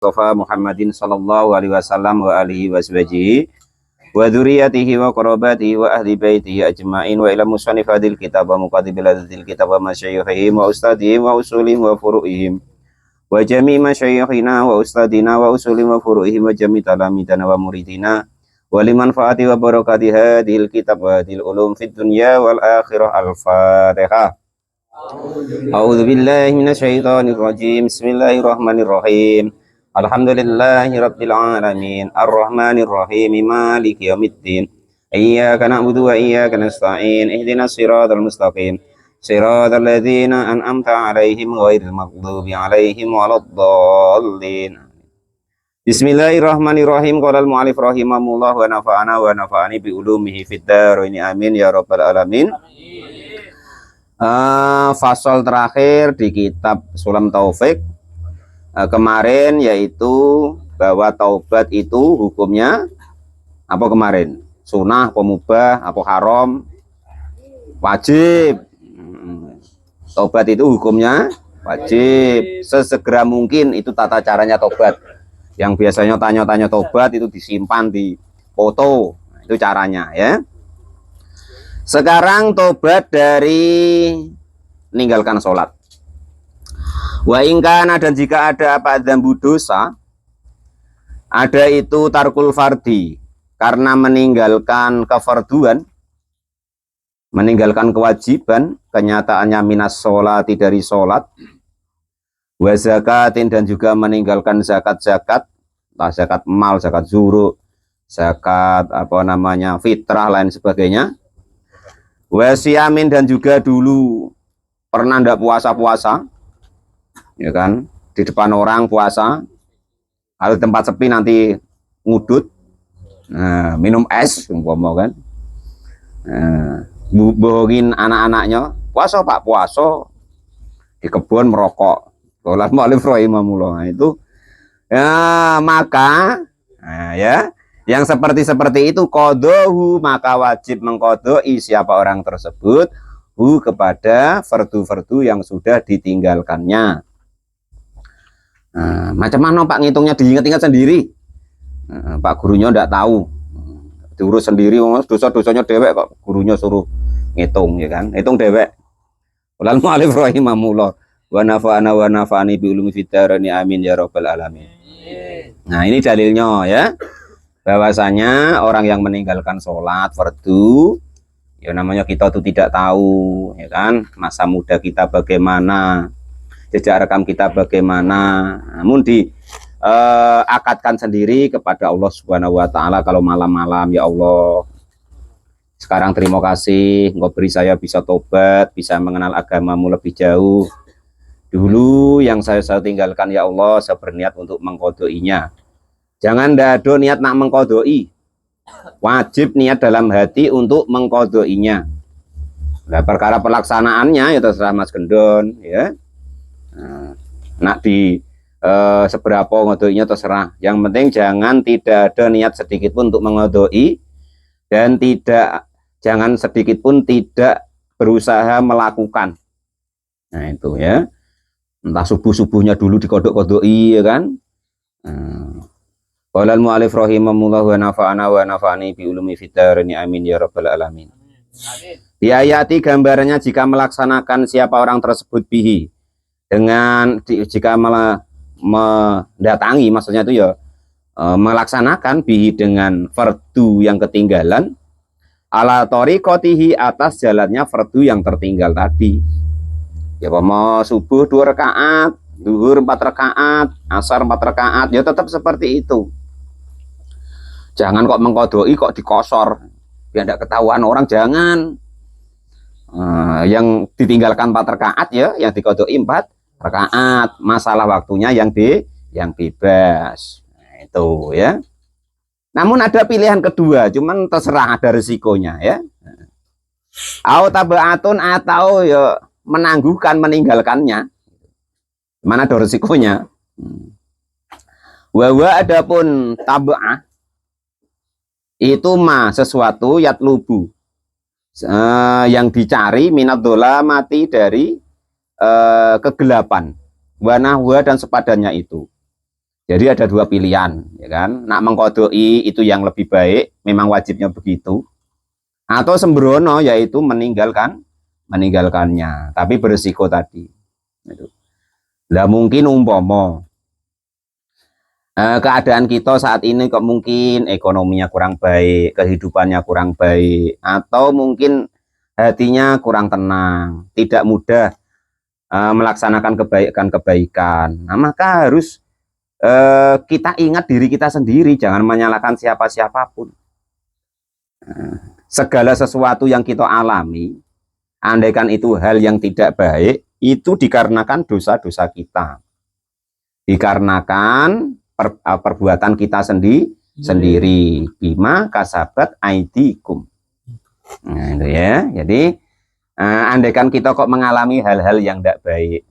Mustafa Muhammadin sallallahu alaihi wasallam wa alihi washabihi wa dzurriyyatihi wa qarabatihi wa ahli baitihi ajmain wa ila musannif hadil kitab wa muqaddibil hadil kitab wa masyayikhihim wa ustadihim wa usulihim wa furu'ihim wa jami' masyayikhina wa ustadina wa usulihim wa furu'ihim wa jami' talamidana wa muridina wa liman faati wa barakati hadil kitab wa hadil ulum fid dunya wal akhirah. Al-Fatihah. A'udzu billahi minasyaitonir rajim. Bismillahirrahmanirrahim. Alhamdulillahi rabbil alamin. Arrahmanir rahim. Maliki yaumiddin. Iyyaka na'budu wa iyyaka nasta'in. Ihdinas siratal mustaqim. Siratal ladzina an'amta 'alaihim ghairil maghdubi 'alaihim waladdallin. Bismillahirrahmanirrahim. Qala al-mu'allif rahimahullah wa nafa'ana wa nafa'ani bi ulumihi fid dharain. Amin ya rabbal alamin. Fasal terakhir di kitab Sulam Taufik kemarin, yaitu bahwa taubat itu hukumnya apa kemarin? Sunnah, pemubah, apa haram, wajib. Taubat itu hukumnya wajib. Sesegera mungkin itu tata caranya taubat. Yang biasanya tanya-tanya taubat itu disimpan di foto, itu caranya ya. Sekarang tobat dari meninggalkan sholat. Wa ingkana, dan jika ada apa dzambu dosa, ada itu tarkul fardi, karena meninggalkan kefarduan, meninggalkan kewajiban, kenyataannya minas sholati, dari sholat, wa zakatin, dan juga meninggalkan zakat-zakat, zakat mal, zakat zuru, zakat fitrah lain sebagainya. Wasiamin, dan juga dulu pernah ndak puasa-puasa, ya kan, di depan orang puasa, kalau tempat sepi nanti ngudut, minum es, umpama kan, bohongin anak-anaknya, puasa pak, puasa, di kebun merokok, sholat mu'alif rahimahullah, itu ya, maka ya, yang seperti itu kodohu, maka wajib mengkodoi siapa orang tersebut kepada fardu-fardu yang sudah ditinggalkannya. Macam mana Pak ngitungnya? Diingat-ingat sendiri. Pak gurunya ndak tahu, diurus sendiri, dosa-dosanya dewek kok gurunya suruh ngitung, ya kan, hitung dewek. Walal mu'alif rahimahullah wa nafa'ana wa nafa'ani bi ulumi fid dharain. Amin ya rabbal alamin. Nah, ini dalilnya ya, bahwasanya orang yang meninggalkan sholat fardu, ya namanya kita tuh tidak tahu, ya kan, masa muda kita bagaimana, jejak rekam kita bagaimana, namun diakatkan sendiri kepada Allah Subhanahu wa Ta'ala. Kalau malam-malam, ya Allah, sekarang terima kasih engkau beri saya bisa tobat, bisa mengenal agamamu lebih jauh. Dulu yang saya tinggalkan, ya Allah, saya berniat untuk mengkodoinya. Jangan dado niat nak mengkodoi, wajib niat dalam hati untuk mengkodoinya. Nah, perkara pelaksanaannya ya terserah Mas Gendon, ya. Nak di seberapa ngodoinya terserah. Yang penting jangan tidak ada niat sedikit pun untuk mengodoi, dan jangan sedikit pun tidak berusaha melakukan. Nah itu ya, entah subuh-subuhnya dulu dikodok-kodoi, ya kan. Qala al-mu'allif rahimahullah wa nafa'ana wa nafa'ani bi ulumi fid dharain. Amin ya rabbal alamin. Di ayati gambarannya jika melaksanakan siapa orang tersebut bihi, dengan jika mendatangi, maksudnya itu ya melaksanakan bihi dengan fardu yang ketinggalan, ala tariqatihi, atas jalannya fardu yang tertinggal tadi. Ya mau subuh 2 rakaat, zuhur 4 rakaat, asar 4 rakaat, ya tetap seperti itu. Jangan kok mengkodoi kok dikosor, biar tidak ketahuan orang, jangan. Yang ditinggalkan 4 rakaat ya, yang dikodoi 4 rakaat, masalah waktunya yang bebas. Nah, itu ya. Namun ada pilihan kedua, cuman terserah, ada risikonya ya. Au tabaatun, atau ya menangguhkan meninggalkannya, mana ada risikonya. Wawa, adapun taba'ah itu sesuatu yatlubu, yang dicari, minat dola mati, dari kegelapan, wanahwa, dan sepadannya itu. Jadi ada dua pilihan, ya kan? Nak mengkodoi itu yang lebih baik, memang wajibnya begitu. Atau sembrono, yaitu meninggalkannya, tapi berisiko tadi. Lah mungkin umpomo keadaan kita saat ini kok mungkin ekonominya kurang baik, kehidupannya kurang baik, atau mungkin hatinya kurang tenang, tidak mudah melaksanakan kebaikan. Nah, maka harus kita ingat diri kita sendiri, jangan menyalahkan siapa-siapapun. Segala sesuatu yang kita alami, andaikan itu hal yang tidak baik, itu dikarenakan dosa-dosa kita, dikarenakan perbuatan kita sendiri. Bima kasabat aidikum. Nah, itu ya. Jadi andaikan kita kok mengalami hal-hal yang tidak baik,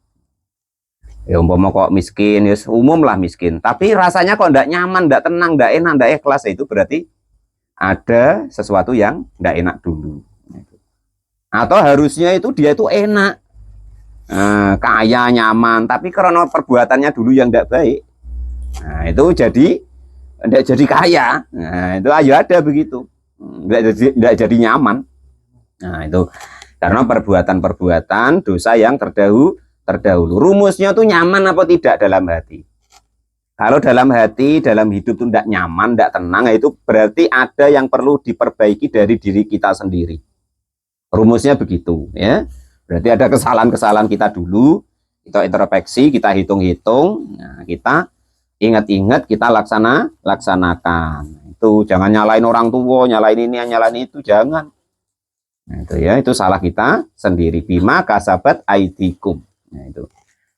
ya umpama kok miskin, ya umum lah miskin, tapi rasanya kok tidak nyaman, tidak tenang, tidak enak, tidak ikhlas, itu berarti ada sesuatu yang tidak enak dulu. Atau harusnya itu dia itu enak, kaya, nyaman, tapi karena perbuatannya dulu yang tidak baik, nah itu tidak jadi kaya. Nah itu aja ada begitu, tidak jadi nyaman. Nah itu karena perbuatan dosa yang terdahulu. Rumusnya tuh nyaman apa tidak dalam hati. Kalau dalam hati, dalam hidup tuh tidak nyaman, tidak tenang, itu berarti ada yang perlu diperbaiki dari diri kita sendiri. Rumusnya begitu, ya. Berarti ada kesalahan-kesalahan kita dulu, kita introspeksi, kita hitung-hitung, nah, kita ingat-ingat, kita laksanakan. Itu jangan nyalain orang tua, nyalain ini, nyalain itu, jangan. Nah, itu ya, itu salah kita sendiri. Bima kasabat aidikum. Nah, itu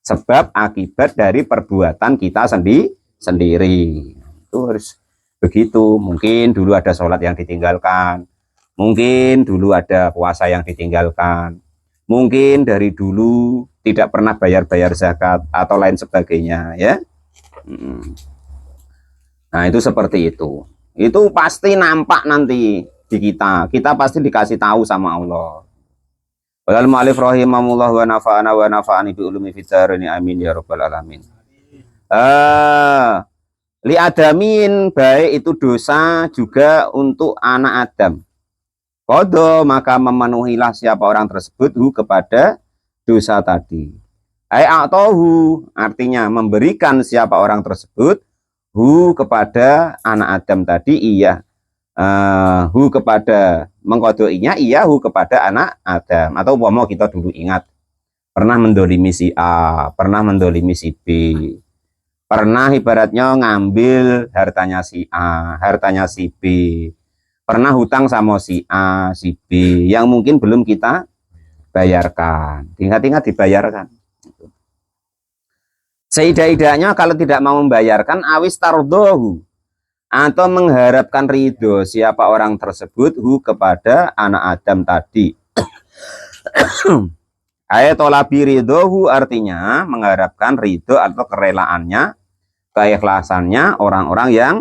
sebab akibat dari perbuatan kita sendiri. Itu harus begitu. Mungkin dulu ada sholat yang ditinggalkan, mungkin dulu ada puasa yang ditinggalkan, mungkin dari dulu tidak pernah bayar zakat atau lain sebagainya, ya. Nah itu seperti itu. Itu pasti nampak nanti di kita pasti dikasih tahu sama Allah. Walal mu'alif rahimahullah wa nafa'ani bi ulumi fitarini amin ya rabbal alamin. Li adamin, baik itu dosa juga untuk anak Adam. Kodo, maka memenuhilah siapa orang tersebut kepada dosa tadi. A'tohu, artinya memberikan siapa orang tersebut kepada anak Adam tadi, iya. Kepada mengkodoinya iya kepada anak Adam. Atau umpama kita dulu ingat pernah mendolimi si A, pernah mendolimi si B, pernah ibaratnya ngambil hartanya si A, hartanya si B, pernah hutang sama si A, si B yang mungkin belum kita bayarkan, ingat-ingat dibayarkan. Seidah-idahnya kalau tidak mau membayarkan, awis tardohu, atau mengharapkan ridho siapa orang tersebut kepada anak Adam tadi. Ayat tolabi ridhohu artinya mengharapkan ridho atau kerelaannya, keikhlasannya orang-orang yang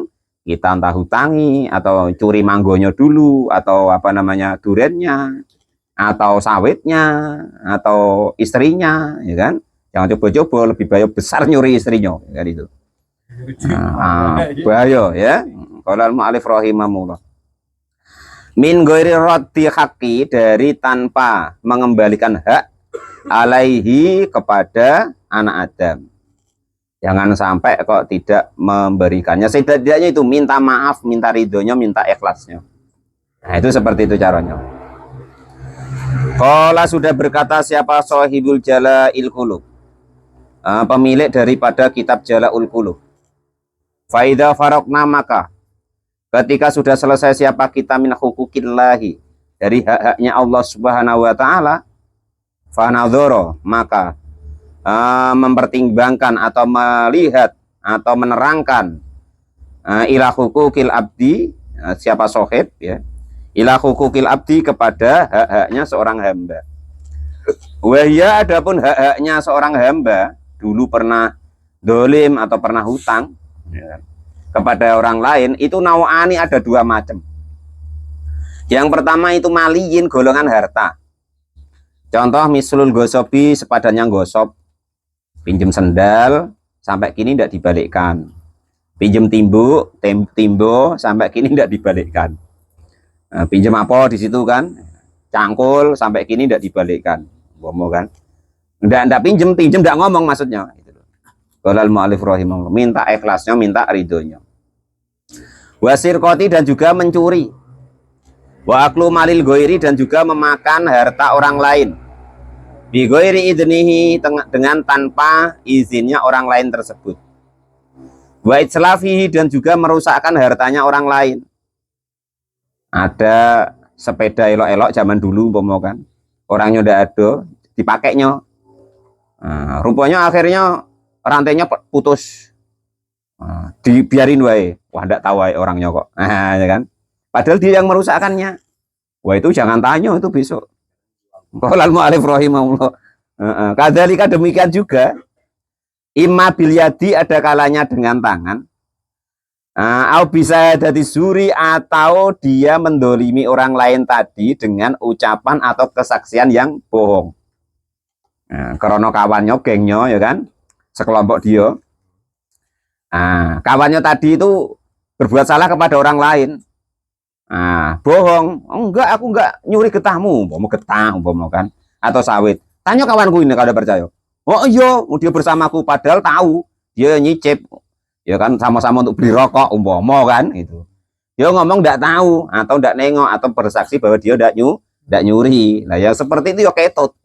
kita entah hutangi atau curi manggonya dulu, atau apa namanya durennya, atau sawitnya, atau istrinya, ya kan? Jangan coba-coba, lebih bahaya besar nyuri istrinya, kan itu. Bahaya ya. Qala al-mu'alif rahimahullah. Min ghairi raddi haqqi, dari tanpa mengembalikan hak alaihi kepada anak Adam. Jangan sampai kok tidak memberikannya. Setidaknya itu minta maaf, minta ridhonya, minta ikhlasnya. Nah, itu seperti itu caranya. Qala, sudah berkata siapa sahibul Jala'il Qulub, pemilik daripada kitab Jala'ul Qulub. Faida farokna, maka ketika sudah selesai siapa kita min hukukillahi, dari hak-haknya Allah Subhanahu wa taala, fanadhara, maka mempertimbangkan atau melihat atau menerangkan ila hukukil abdi, siapa sohib ya, ila hukukil abdi, kepada hak-haknya seorang hamba. Wahya, adapun hak-haknya seorang hamba dulu pernah dolim atau pernah hutang ya, kepada orang lain, itu nawani, ada dua macam. Yang pertama itu maliyin, golongan harta. Contoh mislul gosobi, sepadannya gosop, pinjam sendal sampai kini tidak dibalikkan. pinjem timbo sampai kini tidak dibalikkan. Nah, pinjem apa di situ kan, cangkul sampai kini tidak dibalikkan, bomo kan, tidak pinjem tidak ngomong maksudnya. Qolal mu'allif rahimahullah, minta ikhlasnya, minta ridhonya. Wasirqati, dan juga mencuri. Wa aklu malil ghairi, dan juga memakan harta orang lain. Bi ghairi idnihi, dengan tanpa izinnya orang lain tersebut. Wa itslafihi, dan juga merusakkan hartanya orang lain. Ada sepeda elok-elok zaman dulu umpama kan, orangnya udah ada, dipakainya. Nah, rupanya akhirnya rantainya putus. Nah, dibiarin wae. Wah, ndak tahu wae orangnya kok. Nah, ya kan? Padahal dia yang merusakkannya. Wah, itu jangan tanya itu besok. Qolal mu'allif rahimahullah. Kadzalika, demikian juga. Imma bil yadi, ada kalanya dengan tangan. Au bisa dari suri, atau dia mendolimi orang lain tadi dengan ucapan atau kesaksian yang bohong. Nah, karena kawannya, gengnya, ya kan, sekelompok dia. Nah, kawannya tadi itu berbuat salah kepada orang lain. Nah, bohong. Oh, enggak, aku enggak nyuri getahmu, mau getah, mau kan, atau sawit. Tanya kawanku ini kalau percaya. Oh iya, dia bersamaku, padahal tahu dia nyicip. Ya kan, sama-sama untuk beli rokok umpama kan itu. Dia ngomong enggak tahu atau enggak nengok atau bersaksi bahwa dia enggak nyuri. Nah, yang seperti itu ya ketut.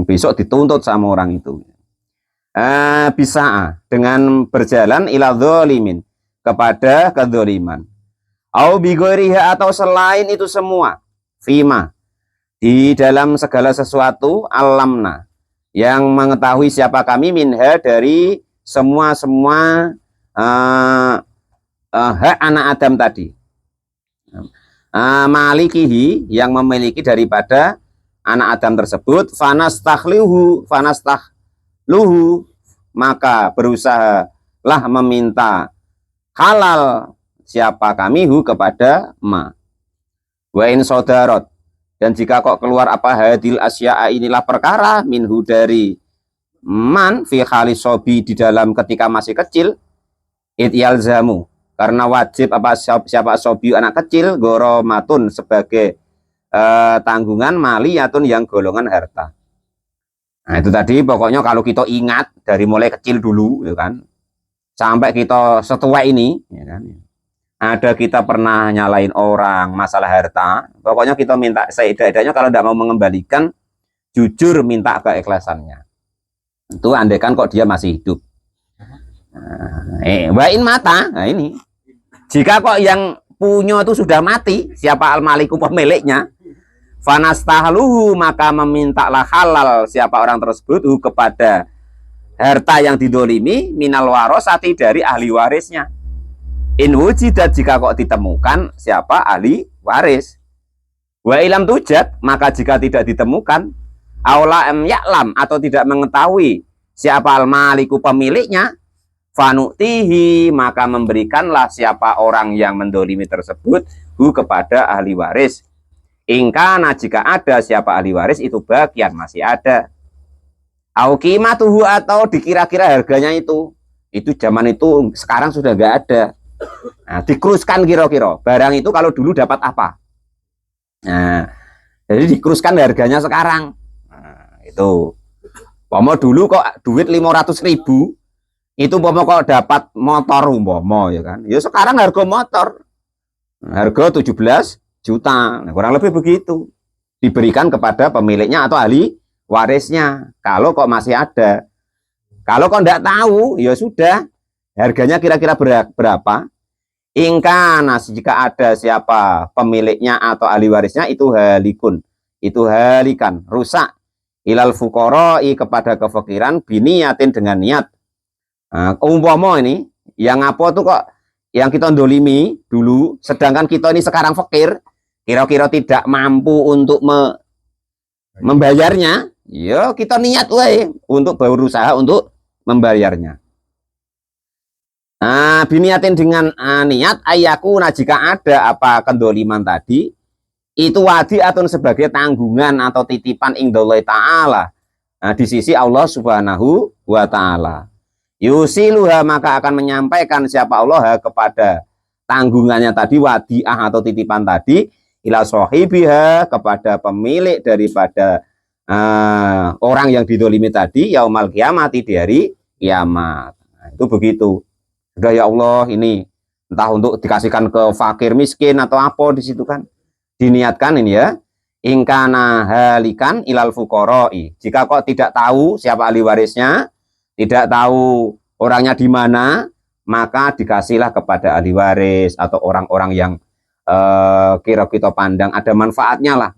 Besok dituntut sama orang itu. Bisa dengan berjalan ila dzalimin, kepada kedzaliman. Au bi ghairiha, atau selain itu semua. Fima, di dalam segala sesuatu, alamna, yang mengetahui siapa kami, minha, dari semua hak anak Adam tadi. Malikihi, yang memiliki daripada anak Adam tersebut. Fanastahluhu, maka berusahalah meminta halal siapa kami hu, kepada ma. Wa in sodarot, dan jika kok keluar apa hadil asya'a, inilah perkara, minhu, dari man, fi khalis sobi, di dalam ketika masih kecil, ityalzamu, karena wajib apa siapa sobi, anak kecil, goromatun, sebagai tanggungan, maliyatun, yang golongan harta. Nah, itu tadi pokoknya kalau kita ingat dari mulai kecil dulu, ya kan, sampai kita setua ini, ya kan, ada kita pernah nyalain orang masalah harta, pokoknya kita minta seidak-idaknya, kalau tidak mau mengembalikan, jujur minta keikhlasannya. Itu andaikan kok dia masih hidup. Wain mata, nah ini. Jika kok yang punya itu sudah mati, siapa al-maliku, pemiliknya, fanastahluhu, maka memintalah halal siapa orang tersebut hu, kepada harta yang didolimi, minal warosati, dari ahli warisnya. In wujidat, jika kok ditemukan siapa ahli waris. Wa ilam tujad, maka jika tidak ditemukan, aula ya'lam, atau tidak mengetahui siapa al-maliku, pemiliknya, fanutihi, maka memberikanlah siapa orang yang mendolimi tersebut hu, kepada ahli waris. Ingkana, jika ada siapa ahli waris itu bagian masih ada. Au qimatuhu, atau dikira-kira harganya itu zaman itu, sekarang sudah enggak ada. Nah, dikruskan kira-kira barang itu kalau dulu dapat apa. Nah, jadi dikruskan harganya sekarang. Nah, itu. Pomo dulu kok duit 500.000, itu pomo kok dapat motor umpama, ya kan. Ya sekarang harga motor harga 17 juta. Nah, kurang lebih begitu. Diberikan kepada pemiliknya atau ahli warisnya. Kalau kok masih ada. Kalau kok enggak tahu, ya sudah. Harganya kira-kira berapa? Ingkana, jika ada siapa pemiliknya atau ahli warisnya, itu halikun. Itu halikan, rusak. Ilal fuqara'i, kepada kefakiran, biniyatin, dengan niat. Nah, umpama ini, yang apa tuh kok, yang kita ndolimi dulu, sedangkan kita ini sekarang fakir, kira-kira tidak mampu untuk membayarnya, ya kita niat wae untuk berusaha untuk membayarnya. Nah, biniatin, dengan niat, ayaku, nah jika ada apa kendoliman tadi, itu wadi atau sebagai tanggungan atau titipan indallahi ta'ala, nah, di sisi Allah subhanahu wa ta'ala. yusiluha maka akan menyampaikan siapa Allah kepada tanggungannya tadi, wadiah atau titipan tadi, ila sahibiha kepada pemilik daripada orang yang didolimi tadi, yaumal kiamati di hari kiamat. Nah, itu begitu. Sudah ya Allah, ini entah untuk dikasihkan ke fakir miskin atau apa di situ kan, diniatkan ini ya, ingkana halikan ilal fukoroi. Jika kok tidak tahu siapa ahli warisnya, tidak tahu orangnya di mana, maka dikasihlah kepada ahli waris atau orang-orang yang kira kita pandang ada manfaatnya lah.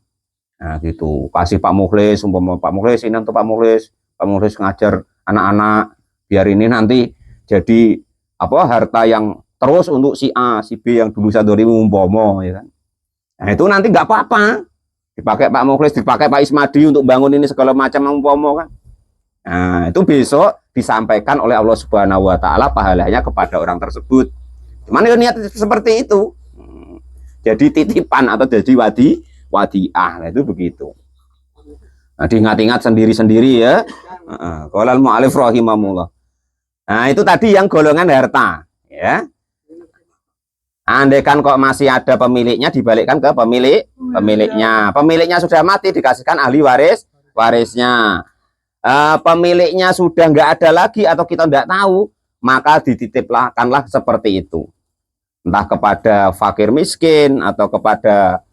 Nah gitu, kasih Pak Mukhlis, umpama Pak Mukhlis ini untuk Pak Mukhlis ngajar anak-anak, biar ini nanti jadi apa harta yang terus untuk si A, si B yang dulu sadori umpama ya kan. Nah itu nanti nggak apa-apa, dipakai Pak Mukhlis, dipakai Pak Ismadi untuk bangun ini segala macam umpama kan. Nah itu besok disampaikan oleh Allah Subhanahu Wa Taala pahalanya kepada orang tersebut. Cuman ya niat seperti itu. Jadi titipan atau jadi wadiah, nah itu begitu. Nah, diingat-ingat sendiri-sendiri ya. Qolal mu'alif rahimahullah. Nah itu tadi yang golongan harta ya. Andaikan kok masih ada pemiliknya, dibalikkan ke pemiliknya. Pemiliknya sudah mati, dikasihkan ahli warisnya. Pemiliknya sudah nggak ada lagi atau kita nggak tahu, maka dititipkanlah seperti itu. Entah kepada fakir miskin atau kepada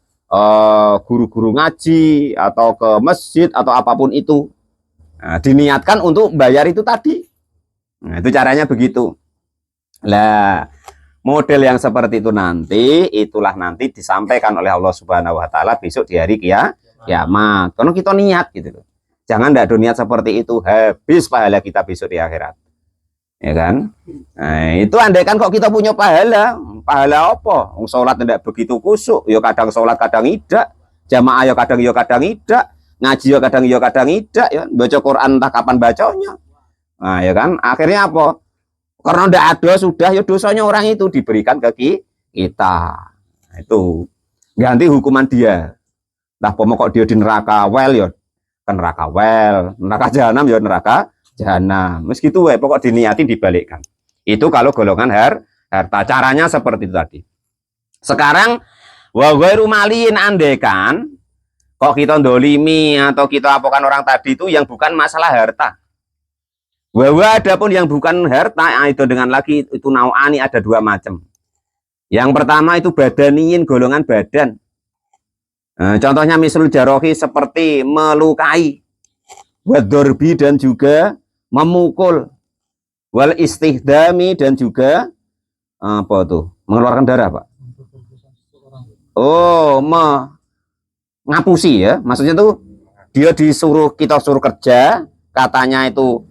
guru-guru ngaji atau ke masjid atau apapun itu. Nah, diniatkan untuk bayar itu tadi. Nah, itu caranya begitu. Lah, model yang seperti itu nanti, itulah nanti disampaikan oleh Allah Subhanahu Wa Taala besok di hari kiamat. Karena kita niat gitu loh. Jangan tidak ada niat seperti itu, habis pahala kita besok di akhirat. Ya kan? Nah, itu andaikan kok kita punya pahala apa? Sholat tidak begitu kusuk, ya kadang sholat kadang tidak, jamaah ya kadang tidak, ngaji ya kadang tidak, ya baca Quran entah kapan bacanya. Nah, ya kan? Akhirnya apa? Karena tidak ada sudah, ya dosanya orang itu diberikan ke kita. Nah, itu ganti hukuman dia. Nah, pokok dia di neraka ya ke neraka neraka jahanam ya neraka jahanam. Meskitu pokok diniati dibalikkan. Itu kalau golongan harta. Caranya seperti itu tadi. Sekarang wa ghairu malin, andekan kok kita dolimi atau kita apakan orang tadi itu yang bukan masalah harta. Bahwa adapun yang bukan harta itu dengan lagi itu nau'ani, ada dua macam. Yang pertama itu badaniin, golongan badan. Nah, contohnya misal jarohi seperti melukai, wadorbi dan juga memukul, wal istihdami dan juga apa tuh mengeluarkan darah Pak. Oh, ngapusi ya, maksudnya tuh dia kita suruh kerja, katanya itu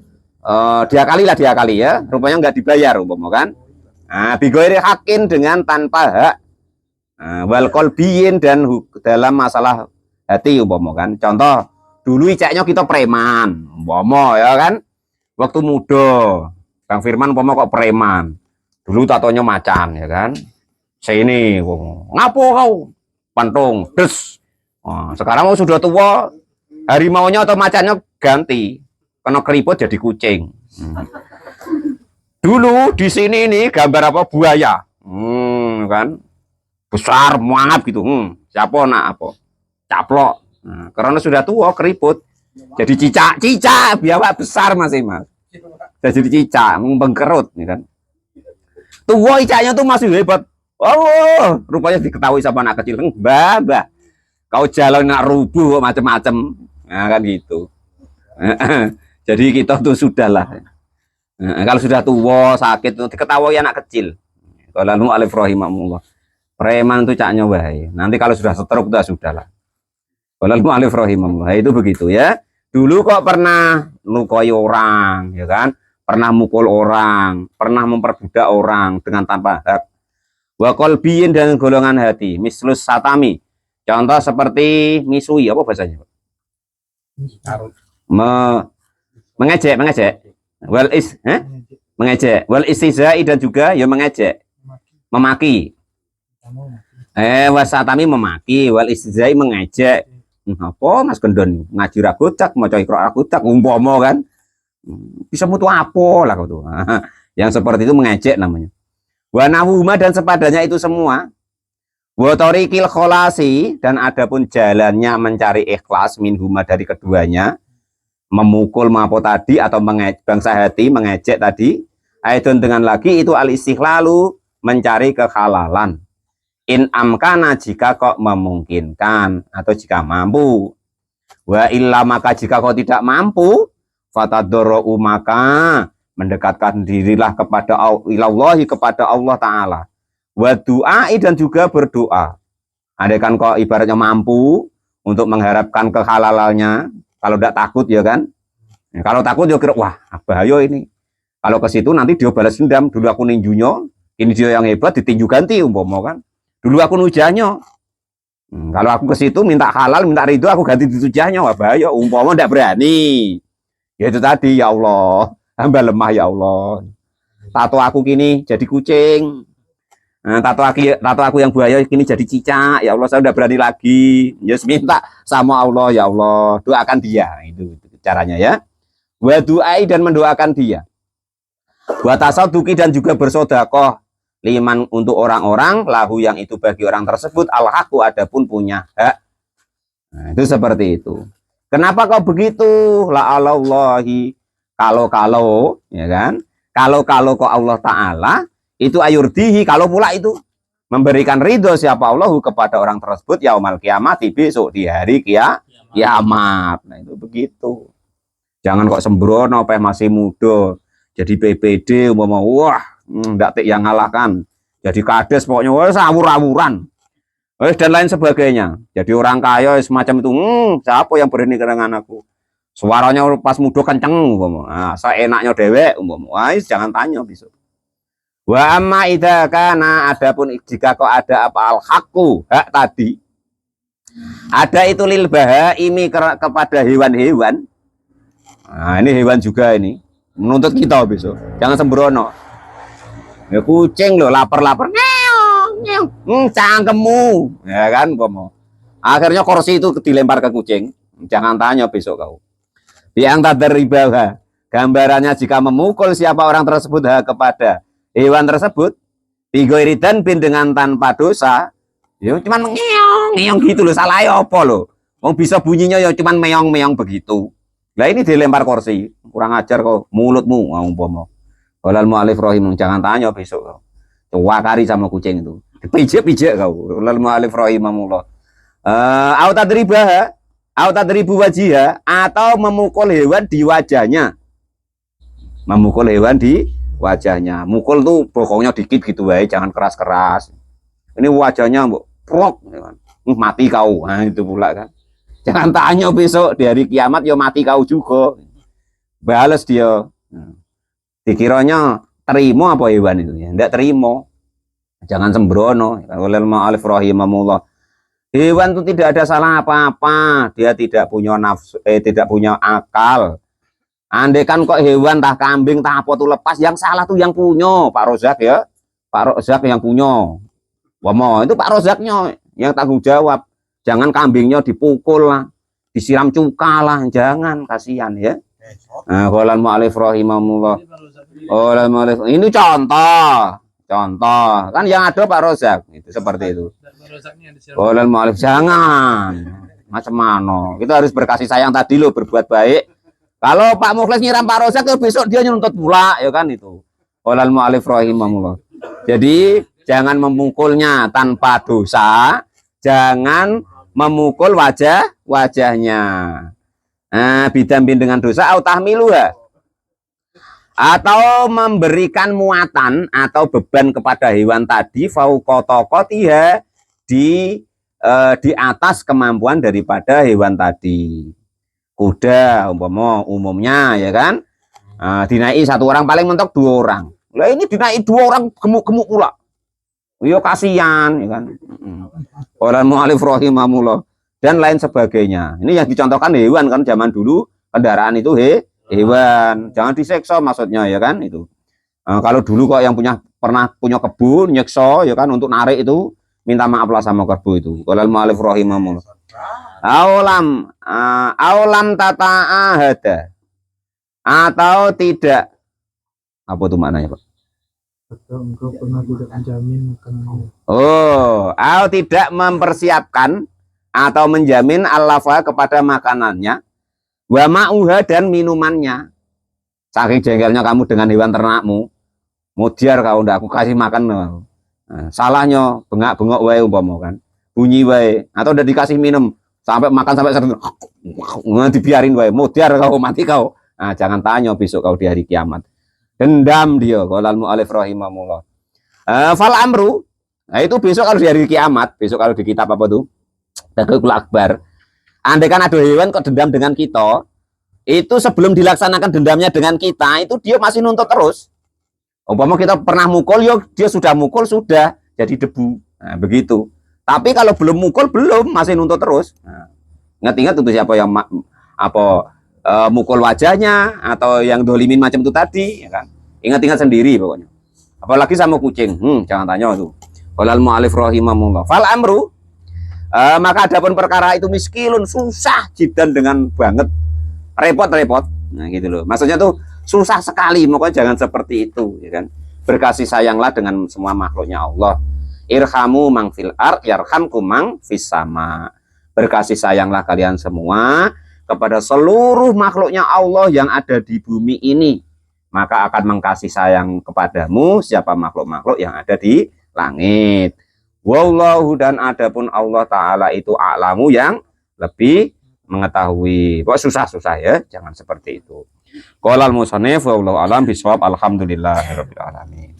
diakali ya, rupanya nggak dibayar umpama kan. Nah, bigoiri hakin dengan tanpa hak. Wal kolbiin dan dalam masalah hati umpama kan. Contoh dulu iceknya kita preman umpama ya kan, waktu muda Kang Firman umpama kok preman, dulu tatonya macan ya kan, sini ngapo kau pantung des. Sekarang mau sudah tua, harimaunya atau macannya ganti, kena keriput jadi kucing. Dulu di sini ini gambar apa, buaya kan besar muat gitu, siapa nak apa caplok. Nah, karena sudah tua keriput jadi cicak biawak besar mas jadi cicak bengkerut ya kan. Tua icaknya tuh masih hebat. Oh rupanya diketahui sama anak kecil, mbah kau jalan nak rubuh macam-macam. Nah, kan gitu. Jadi kita tuh sudahlah. Kalau sudah tua sakit tuh diketahui anak kecil. Kalau alif rahimahullah, preman itu caknya bahaya. Nanti kalau sudah stroke sudahlah. Kalau alif rahimahullah itu begitu ya. Dulu kok pernah lukai orang, ya kan? Pernah mukul orang, pernah memperbudak orang dengan tanpa hak. Wa qalbiyin dan golongan hati, mislus satami. Contoh seperti misui, apa bahasanya? Mengejek. Mengejek. Wal istizai dan juga ya mengejek. Memaki. Wasatami memaki, wal istizai mengejek. Apa Mas Gendon ngaji ragutak, maca Iqra ragutak umpama kan. Bisa mutu apa lah kau tuh. Yang seperti itu mengejek namanya. Wa nahuma dan sepadanya itu semua. Wa tariqil kholasi dan adapun jalannya mencari ikhlas minhuma dari keduanya, memukul mapo tadi atau bangsa hati mengejek tadi, aidon dengan lagi itu al istighlalu mencari kehalalan. In amkana jika kok memungkinkan atau jika mampu. Wa illa maka jika kau tidak mampu, fatadorru maka mendekatkan dirilah kepada Allah, kepada Allah Ta'ala. Wa du'ai dan juga berdoa. Andai kan kok ibaratnya mampu untuk mengharapkan kehalalannya, kalau tidak takut ya kan. Ya, kalau takut ya kira, wah bahaya ini. Kalau ke situ nanti dia balas dendam. Dulu aku ninjunya, ini dia yang hebat, ditinju ganti umpama kan. Dulu aku nujahnya. Kalau aku ke situ minta halal, minta ridho, aku ganti ditujahnya, wah bahaya. Umpama tidak berani. Ya itu tadi, ya Allah, hamba lemah ya Allah. Tato aku kini jadi kucing. Nah, tato aku yang buaya kini jadi cicak. Ya Allah, saya udah berani lagi. Just minta sama Allah, ya Allah, doakan dia. Itu caranya ya. Wa du'ai dan mendoakan dia. Wa tasadduqi dan juga bersedekah liman untuk orang-orang lahu yang itu bagi orang tersebut al-haqu adapun punya hak. Nah, itu seperti itu. Kenapa kau begitu? La Allahi kalau ya kan? Kalau kok Allah Ta'ala itu ayurdihi kalau pula itu memberikan ridho siapa Allahu kepada orang tersebut yaumal kiamat besok di hari kiamat. Nah itu begitu. Jangan kok sembrono apa masih muda jadi PPD umpama wah ndak yang ngalahkan jadi kades pokoknya wah awur-awuran dan lain sebagainya. Jadi orang kaya semacam itu siapa yang berani dengan aku suaranya pas muda kenceng umpama nah, saya enaknya dewek umpama wah jangan tanya besok. Wa amma idza kana adapun jika kok ada apa al haqqu hak tadi ada itu lil bahaimi kepada hewan-hewan. Nah, ini hewan juga ini menuntut kita besok. Jangan sembrono. Ya kucing loh lapar-lapar cangkemmu ya kan komo. Akhirnya kursi itu dilempar ke kucing. Jangan tanya besok kau. Yang tak deribawa gambarannya jika memukul siapa orang tersebut kepada hewan tersebut bigoiridan bin dengan tanpa dosa ya cuman ngeong gitu loh salah ya apa loh mau bisa bunyinya ya cuman meong begitu lah ini dilempar kursi kurang ajar kok mulutmu umpama walal mu'alif rahim jangan tanya besok kau coba kari sama kucing itu pijak kau walal mu'alif rahimahullah autadribu wajah atau memukul hewan di wajahnya memukul hewan di wajahnya mukul tuh pokoknya dikit gitu baik jangan keras-keras ini wajahnya prok mati kau nah itu pula kan jangan tanya besok di hari kiamat ya mati kau juga balas dia dikiranya terima apa hewan itu ya enggak terima jangan sembrono oleh ma'alif rahimahullah hewan itu tidak ada salah apa-apa dia tidak punya nafsu tidak punya akal. Andai kan kok hewan tah kambing tah apa tuh lepas yang salah tuh yang punya Pak Rozak ya Pak Rozak yang punya wah itu Pak Rozaknya yang tanggung jawab jangan kambingnya dipukul lah disiram cuka lah jangan kasihan ya nah qolal mu'alif rahimahullah ini contoh kan yang ada Pak Rozak itu seperti itu qolal mu'alif jangan macam mana kita harus berkasih sayang tadi loh berbuat baik. Kalau Pak Mukhlis nyiram Pak Rozak ya besok dia nyuntut pula ya kan itu. Qolal mu'alif rahimahullah. Jadi jangan memukulnya tanpa dosa, jangan memukul wajahnya. Nah, bidambin dengan dosa au tahmiluha. Atau memberikan muatan atau beban kepada hewan tadi fauqotokotiha di atas kemampuan daripada hewan tadi. Kuda umumnya ya kan dinaiki satu orang paling mentok 2 orang lah ini dinaiki 2 orang gemuk-gemuk pula yo kasihan ya kan orang mu'alif rahimahullah dan lain sebagainya ini yang dicontohkan hewan kan zaman dulu kendaraan itu hewan jangan diseksa maksudnya ya kan itu kalau dulu kok yang pernah punya kebun nyekso ya kan untuk narik itu minta maaf lah sama kerbau itu qolal mu'alif rahimahullah aulam tata'ahada atau tidak. Apa tuh maknanya, Pak? Atau engkau pernah tidak menjamin makanannya. Oh, atau tidak mempersiapkan atau menjamin al-lafa kepada makanannya, wa ma'uha dan minumannya. Saking jengkelnya kamu dengan hewan ternakmu, mudiar kau ndak aku kasih makan. Nah, salahnya bengak-bengok wae umpama kan. Bunyi wae atau udah dikasih minum sampai makan sampai dibiarin wae, mudiar kau, mati kau. Nah, jangan tanya besok kau di hari kiamat. Dendam dia, qalal mu'alif rahimahullah. Fal amru, nah itu besok kalau di hari kiamat, besok kalau di kitab apa tuh? Taqul akbar. Andai kan ada hewan kok dendam dengan kita, itu sebelum dilaksanakan dendamnya dengan kita, itu dia masih nuntut terus. Umpama kita pernah mukul, yo dia sudah mukul sudah jadi debu. Nah, begitu. Tapi kalau belum mukul belum masih nuntut terus. Nah, ingat-ingat itu siapa yang mukul wajahnya atau yang dolimin macam itu tadi, ya kan? Ingat-ingat sendiri pokoknya. Apalagi sama kucing, jangan tanya tuh. Qalal mu'alif rahimahullah. Fal amru, maka adapun perkara itu miskilun, susah jidan dengan banget, repot-repot. Nah gitu loh. Maksudnya tuh susah sekali, pokoknya jangan seperti itu, ya kan? Berkasih sayanglah dengan semua makhluknya Allah. Irhamu mang fil ard yarhamkum mang fis sama. Berkasih sayanglah kalian semua kepada seluruh makhluknya Allah yang ada di bumi ini, maka akan mengkasih sayang kepadamu siapa makhluk-makhluk yang ada di langit. Wallahu, dan adapun Allah Ta'ala itu a'lamu, yang lebih mengetahui. Kok susah-susah ya, jangan seperti itu. Qolal musannif wallahu alam bisawab, alhamdulillahirabbil alamin.